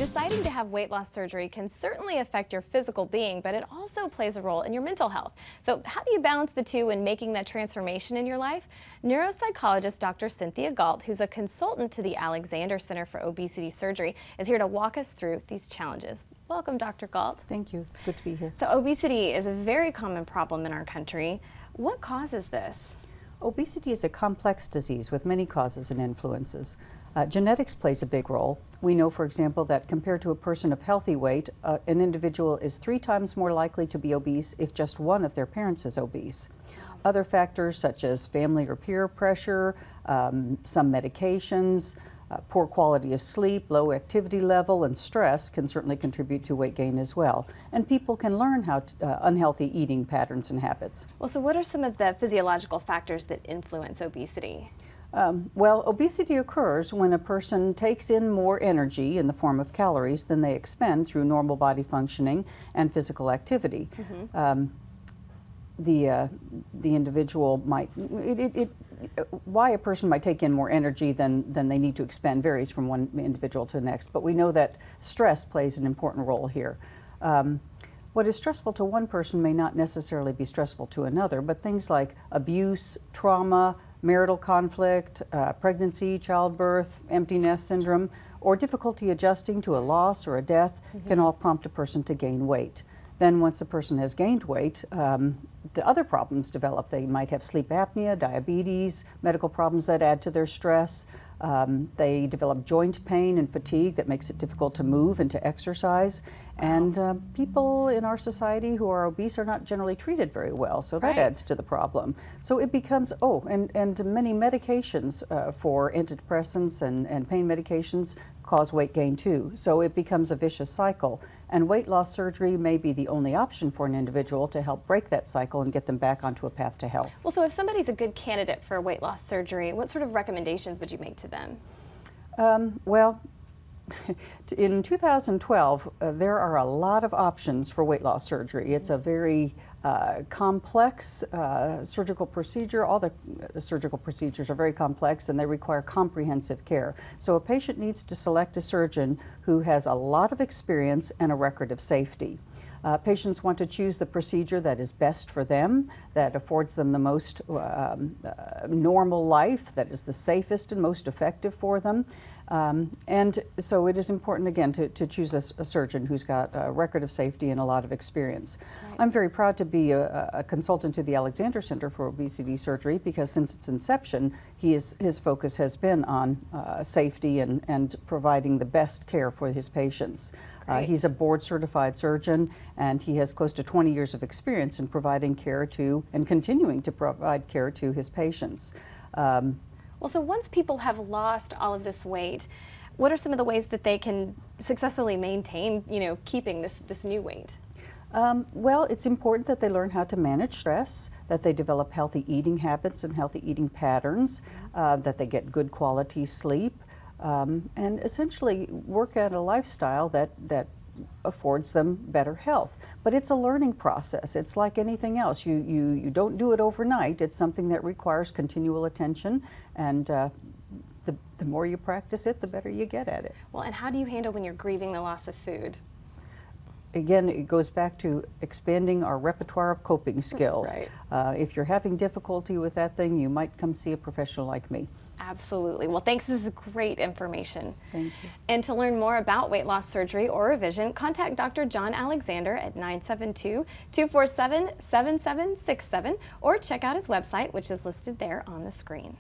Deciding to have weight loss surgery can certainly affect your physical being, but it also plays a role in your mental health. So how do you balance the two when making that transformation in your life? Neuropsychologist Dr. Cynthia Galt, who's a consultant to the Alexander Center for Obesity Surgery, is here to walk us through these challenges. Welcome, Dr. Galt. Thank you. It's good to be here. So obesity is a very common problem in our country. What causes this? Obesity is a complex disease with many causes and influences. Genetics plays a big role. We know, for example, that compared to a person of healthy weight, an individual is 3 times more likely to be obese if just one of their parents is obese. Other factors such as family or peer pressure, some medications, poor quality of sleep, low activity level, and stress can certainly contribute to weight gain as well. And people can learn how unhealthy eating patterns and habits. Well, so what are some of the physiological factors that influence obesity? Well, obesity occurs when a person takes in more energy in the form of calories than they expend through normal body functioning and physical activity. The individual might, why a person might take in more energy than they need to expend varies from one individual to the next, but we know that stress plays an important role here. What is stressful to one person may not necessarily be stressful to another, but things like abuse, trauma, marital conflict, pregnancy, childbirth, empty nest syndrome, or difficulty adjusting to a loss or a death can all prompt a person to gain weight. Then once a person has gained weight, the other problems develop. They might have sleep apnea, diabetes, medical problems that add to their stress. They develop joint pain and fatigue that makes it difficult to move and to exercise. And people in our society who are obese are not generally treated very well, so that adds to the problem. So it becomes, and many medications for antidepressants and pain medications cause weight gain too. So it becomes a vicious cycle. And weight loss surgery may be the only option for an individual to help break that cycle and get them back onto a path to health. Well, so if somebody's a good candidate for weight loss surgery, what sort of recommendations would you make to them? Well, in 2012, there are a lot of options for weight loss surgery. It's a very complex surgical procedure. All the surgical procedures are very complex and they require comprehensive care. So a patient needs to select a surgeon who has a lot of experience and a record of safety. Patients want to choose the procedure that is best for them, that affords them the most normal life, that is the safest and most effective for them. And so it is important, again, to choose a surgeon who's got a record of safety and a lot of experience. Right. I'm very proud to be a consultant to the Alexander Center for Obesity Surgery because since its inception, his focus has been on safety and providing the best care for his patients. He's a board-certified surgeon, and he has close to 20 years of experience in providing care to and continuing to provide care to his patients. Well, so once people have lost all of this weight, what are some of the ways that they can successfully maintain, keeping this new weight? Well, it's important that they learn how to manage stress, that they develop healthy eating habits and healthy eating patterns, that they get good quality sleep, and essentially work at a lifestyle that affords them better health. But it's a learning process. It's like anything else. You don't do it overnight. It's something that requires continual attention, and the more you practice it, the better you get at it. Well, and how do you handle when you're grieving the loss of food? Again, it goes back to expanding our repertoire of coping skills. Right. If you're having difficulty with that thing, you might come see a professional like me. Absolutely. Well, thanks. This is great information. Thank you. And to learn more about weight loss surgery or revision, contact Dr. John Alexander at 972-247-7767 or check out his website, which is listed there on the screen.